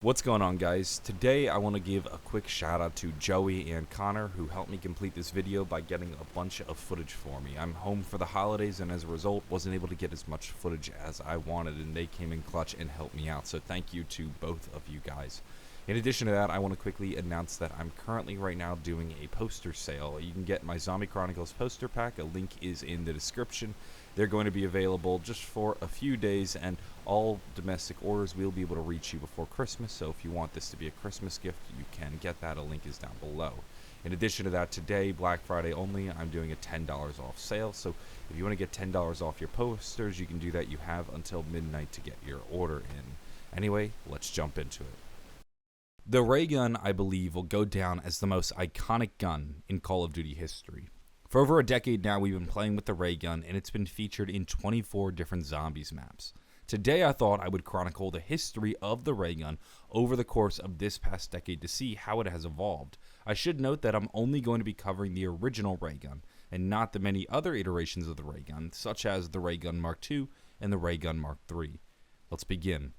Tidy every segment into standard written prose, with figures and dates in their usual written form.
What's going on, guys? Today I want to give a quick shout out to Joey and Connor, who helped me complete this video by getting a bunch of footage for me. I'm home for the holidays and as a result wasn't able to get as much footage as I wanted, and they came in clutch and helped me out, so thank you to both of you guys. In addition to that, I want to quickly announce that I'm currently right now doing a poster sale. You can get my Zombie Chronicles poster pack, a link is in the description. They're going to be available just for a few days, and all domestic orders will be able to reach you before Christmas, so if you want this to be a Christmas gift, you can get that. A link is down below. In addition to that, today, Black Friday only, I'm doing a $10 off sale, so if you want to get $10 off your posters, you can do that. You have until midnight to get your order in. Anyway, let's jump into it. The ray gun, I believe, will go down as the most iconic gun in Call of Duty history. For over a decade now, we've been playing with the ray gun, and it's been featured in 24 different Zombies maps. Today, I thought I would chronicle the history of the ray gun over the course of this past decade to see how it has evolved. I should note that I'm only going to be covering the original ray gun, and not the many other iterations of the ray gun, such as the ray gun Mark II and the ray gun Mark III. Let's begin.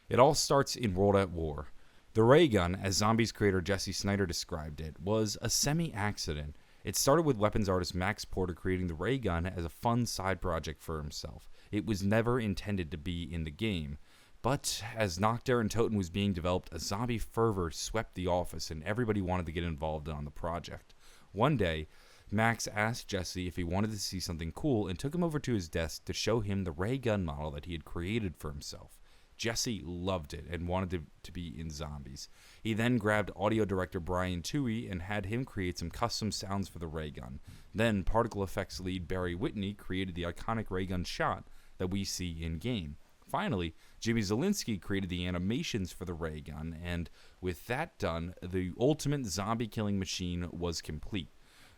It all starts in World at War. The ray gun, as Zombies creator Jesse Snyder described it, was a semi-accident. It started with weapons artist Max Porter creating the ray gun as a fun side project for himself. It was never intended to be in the game. But as Nocturne and Totem was being developed, a zombie fervor swept the office and everybody wanted to get involved on the project. One day, Max asked Jesse if he wanted to see something cool and took him over to his desk to show him the ray gun model that he had created for himself. Jesse loved it and wanted it to be in Zombies. He then grabbed audio director Brian Toohey and had him create some custom sounds for the ray gun. Then particle effects lead Barry Whitney created the iconic ray gun shot that we see in game. Finally, Jimmy Zielinski created the animations for the ray gun, and with that done, the ultimate zombie killing machine was complete.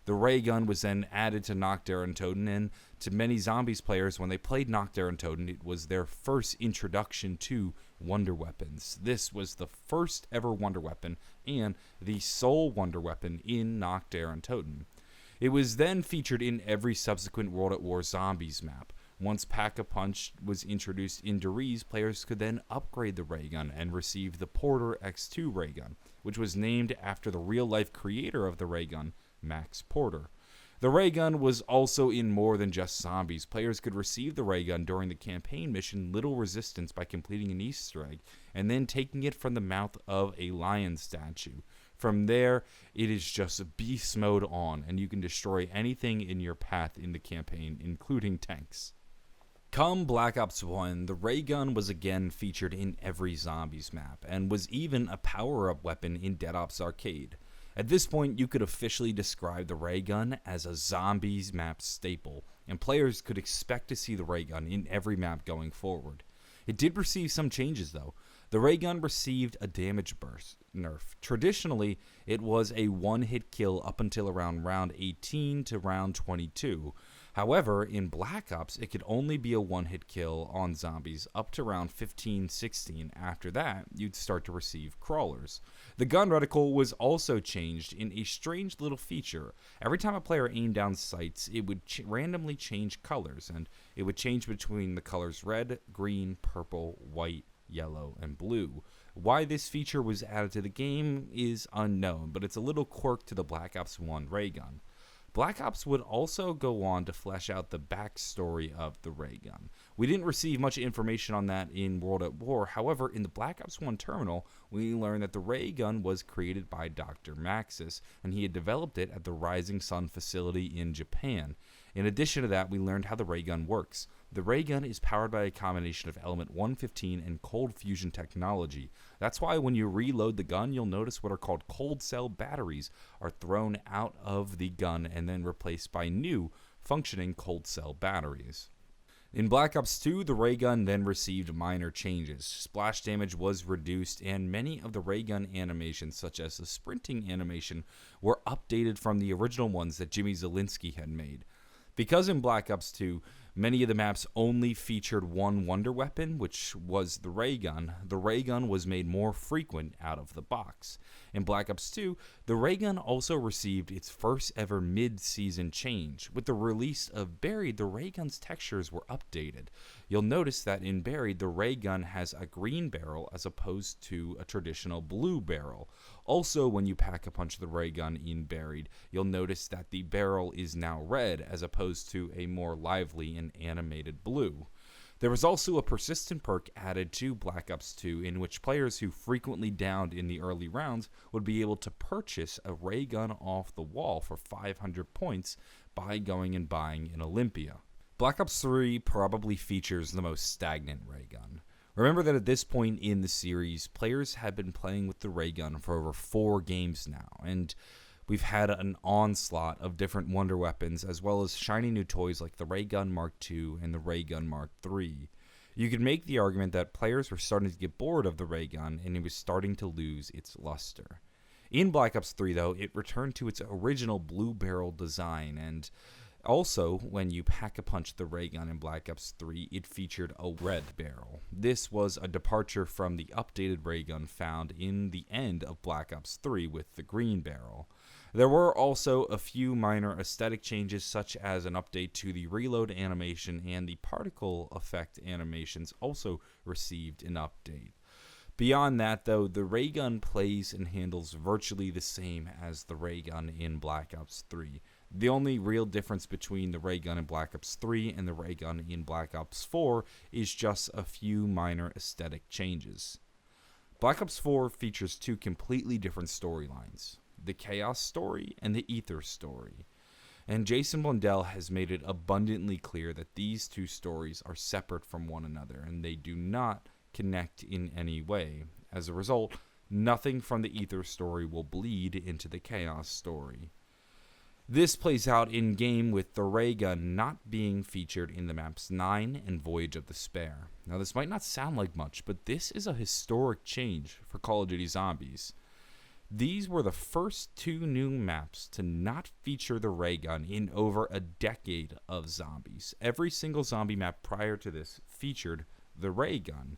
The ray gun was then added to Nocturne and Totem, and to many Zombies players, when they played Nocturne and Totem, it was their first introduction to wonder weapons. This was the first ever wonder weapon and the sole wonder weapon in Nocturne and Totem. It was then featured in every subsequent World at War Zombies map. Once Pack-a-Punch was introduced in Deriz, players could then upgrade the ray gun and receive the Porter X2 ray gun, which was named after the real-life creator of the ray gun, Max Porter. The ray gun was also in more than just Zombies. Players could receive the ray gun during the campaign mission Little Resistance by completing an Easter egg and then taking it from the mouth of a lion statue. From there, it is just beast mode on, and you can destroy anything in your path in the campaign, including tanks. Come Black Ops 1, the ray gun was again featured in every Zombies map, and was even a power-up weapon in Dead Ops Arcade. At this point, you could officially describe the ray gun as a Zombies map staple, and players could expect to see the ray gun in every map going forward. It did receive some changes though. The ray gun received a damage burst nerf. Traditionally, it was a one-hit kill up until around round 18 to round 22. However, in Black Ops, it could only be a one-hit kill on Zombies up to round 15-16. After that, you'd start to receive crawlers. The gun reticle was also changed in a strange little feature. Every time a player aimed down sights, it would randomly change colors, and it would change between the colors red, green, purple, white, yellow, and blue. Why this feature was added to the game is unknown, but it's a little quirk to the Black Ops 1 ray gun. Black Ops would also go on to flesh out the backstory of the ray gun. We didn't receive much information on that in World at War. However, in the Black Ops 1 terminal, we learned that the ray gun was created by Dr. Maxis, and he had developed it at the Rising Sun facility in Japan. In addition to that, we learned how the ray gun works. The ray gun is powered by a combination of element 115 and cold fusion technology. That's why when you reload the gun, you'll notice what are called cold cell batteries are thrown out of the gun and then replaced by new functioning cold cell batteries. In Black Ops 2, the ray gun then received minor changes. Splash damage was reduced, and many of the ray gun animations, such as the sprinting animation, were updated from the original ones that Jimmy Zielinski had made. Because in Black Ops 2, many of the maps only featured one wonder weapon, which was the ray gun was made more frequent out of the box. In Black Ops 2, the ray gun also received its first ever mid-season change. With the release of Buried, the ray gun's textures were updated. You'll notice that in Buried, the ray gun has a green barrel as opposed to a traditional blue barrel. Also, when you pack-a-punch the ray gun in Buried, you'll notice that the barrel is now red as opposed to a more lively and animated blue. There was also a persistent perk added to Black Ops 2 in which players who frequently downed in the early rounds would be able to purchase a ray gun off the wall for 500 points by going and buying an Olympia. Black Ops 3 probably features the most stagnant ray gun. Remember that at this point in the series, players had been playing with the ray gun for over 4 games now, and we've had an onslaught of different wonder weapons, as well as shiny new toys like the Ray Gun Mark II and the Ray Gun Mark III. You could make the argument that players were starting to get bored of the ray gun, and it was starting to lose its luster. In Black Ops 3, though, it returned to its original blue barrel design, and also, when you pack-a-punch the ray gun in Black Ops 3, it featured a red barrel. This was a departure from the updated ray gun found in the end of Black Ops 3 with the green barrel. There were also a few minor aesthetic changes, such as an update to the reload animation, and the particle effect animations also received an update. Beyond that, though, the ray gun plays and handles virtually the same as the ray gun in Black Ops 3. The only real difference between the ray gun in Black Ops 3 and the ray gun in Black Ops 4 is just a few minor aesthetic changes. Black Ops 4 features 2 completely different storylines: the Chaos story and the Ether story. And Jason Blundell has made it abundantly clear that these 2 stories are separate from one another, and they do not connect in any way. As a result, nothing from the Ether story will bleed into the Chaos story. This plays out in-game with the ray gun not being featured in the maps 9 and Voyage of Despair. Now, this might not sound like much, but this is a historic change for Call of Duty Zombies. These were the first 2 new maps to not feature the ray gun in over a decade of Zombies. Every single zombie map prior to this featured the ray gun.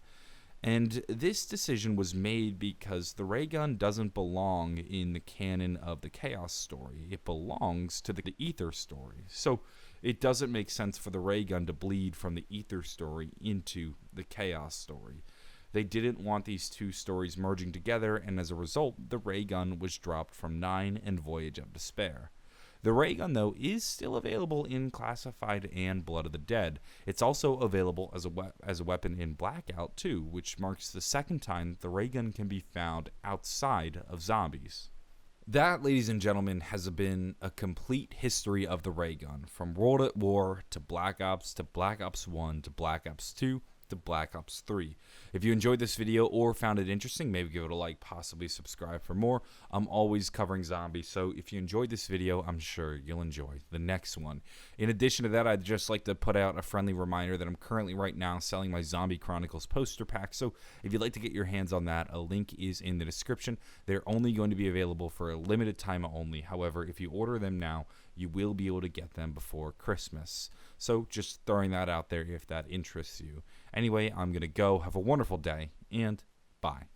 And this decision was made because the ray gun doesn't belong in the canon of the Chaos story. It belongs to the Ether story. So it doesn't make sense for the ray gun to bleed from the Ether story into the Chaos story. They didn't want these 2 stories merging together, and as a result, the ray gun was dropped from 9 and Voyage of Despair. The ray gun, though, is still available in Classified and Blood of the Dead. It's also available as a weapon in Blackout, too, which marks the second time the ray gun can be found outside of Zombies. That, ladies and gentlemen, has been a complete history of the ray gun, from World at War to Black Ops 1 to Black Ops 2 to Black Ops 3. If you enjoyed this video or found it interesting, maybe give it a like, possibly subscribe for more. I'm always covering zombies, so if you enjoyed this video, I'm sure you'll enjoy the next one. In addition to that, I'd just like to put out a friendly reminder that I'm currently right now selling my Zombie Chronicles poster pack, so if you'd like to get your hands on that, a link is in the description. They're only going to be available for a limited time only. However, if you order them now, you will be able to get them before Christmas. So just throwing that out there if that interests you. Anyway, I'm going to go. Have a wonderful day, and bye.